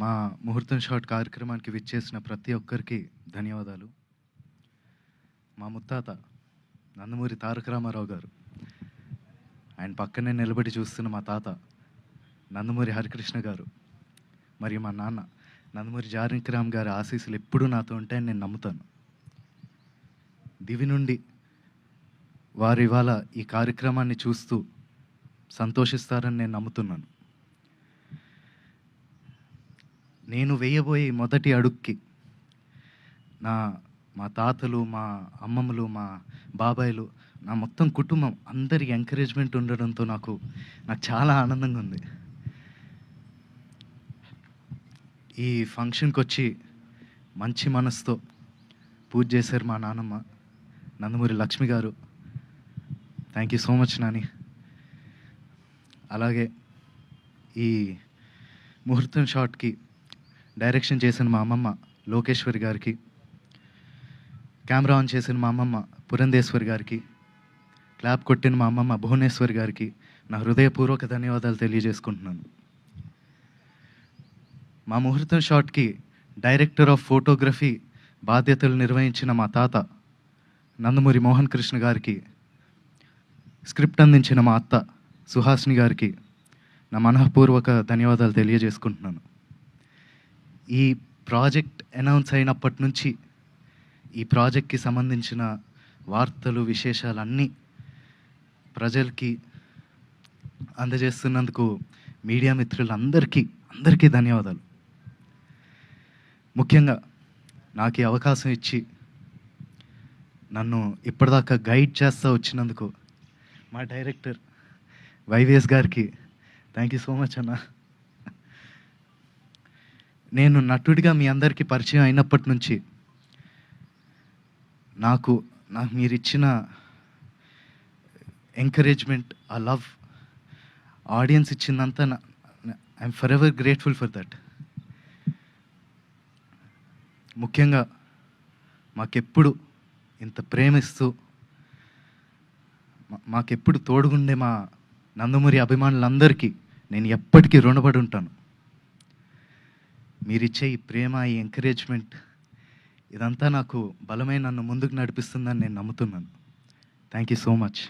మా ముహూర్తం షాట్ కార్యక్రమానికి విచ్చేసిన ప్రతి ఒక్కరికి ధన్యవాదాలు. మా ముత్తాత నందమూరి తారక రామారావు గారు, ఆయన పక్కనే నిలబడి చూస్తున్న మా తాత నందమూరి హరికృష్ణ గారు, మరియు మా నాన్న నందమూరి జానకిరామ్ గారి ఆశీస్సులు ఎప్పుడూ నాతో ఉంటాయని నేను నమ్ముతాను. దివి నుండి వారు ఇవాళ ఈ కార్యక్రమాన్ని చూస్తూ సంతోషిస్తారని నేను నమ్ముతున్నాను. నేను వేయబోయే మొదటి అడుగుకి మా తాతలు, మా అమ్మమ్మలు, మా బాబాయిలు, నా మొత్తం కుటుంబం అందరి ఎంకరేజ్మెంట్ ఉండడంతో నాకు చాలా ఆనందంగా ఉంది. ఈ ఫంక్షన్కి వచ్చి మంచి మనసుతో పూజ చేశారు మా నాన్నమ్మ నందమూరి లక్ష్మి గారు. Thank you so much Nani. అలాగే ఈ ముహూర్తం షాట్కి డైరెక్షన్ చేసిన మా అమ్మమ్మ లోకేశ్వరి గారికి, కెమెరా ఆన్ చేసిన మా అమ్మమ్మ పురంధేశ్వరి గారికి, క్లాప్ కొట్టిన మా అమ్మమ్మ భువనేశ్వరి గారికి నా హృదయపూర్వక ధన్యవాదాలు తెలియజేసుకుంటున్నాను. మా ముహూర్తం షాట్కి డైరెక్టర్ ఆఫ్ ఫోటోగ్రఫీ బాధ్యతలు నిర్వహించిన మా తాత నందమూరి మోహన్ కృష్ణ గారికి, స్క్రిప్ట్ అందించిన మా అత్త సుహాసిని గారికి నా మనఃపూర్వక ధన్యవాదాలు తెలియజేసుకుంటున్నాను. ఈ ప్రాజెక్ట్ అనౌన్స్ అయినప్పటి నుంచి ఈ ప్రాజెక్ట్కి సంబంధించిన వార్తలు, విశేషాలన్నీ ప్రజలకి అందజేస్తున్నందుకు మీడియా మిత్రులందరికీ ధన్యవాదాలు. ముఖ్యంగా నాకు ఈ అవకాశం ఇచ్చి నన్ను ఇప్పటిదాకా గైడ్ చేస్తూ వచ్చినందుకు మా డైరెక్టర్ వైవిఎస్ గారికి థ్యాంక్ యూ సో మచ్ అన్న. నేను నటుడిగా మీ అందరికీ పరిచయం అయినప్పటి నుంచి నాకు మీరు ఇచ్చిన ఎంకరేజ్మెంట్, ఆ లవ్, ఆడియన్స్ ఇచ్చిందంతా I'm forever grateful for that. ముఖ్యంగా మాకెప్పుడు ఇంత ప్రేమిస్తూ మాకెప్పుడు తోడుగుండే మా నందమూరి అభిమానులందరికీ నేను ఎప్పటికీ రుణపడి ఉంటాను. మీరిచ్చే ఈ ప్రేమ, ఈ ఎంకరేజ్మెంట్ ఇదంతా నాకు బలమై నన్ను ముందుకు నడిపిస్తుందని నేను నమ్ముతున్నాను. Thank you so much.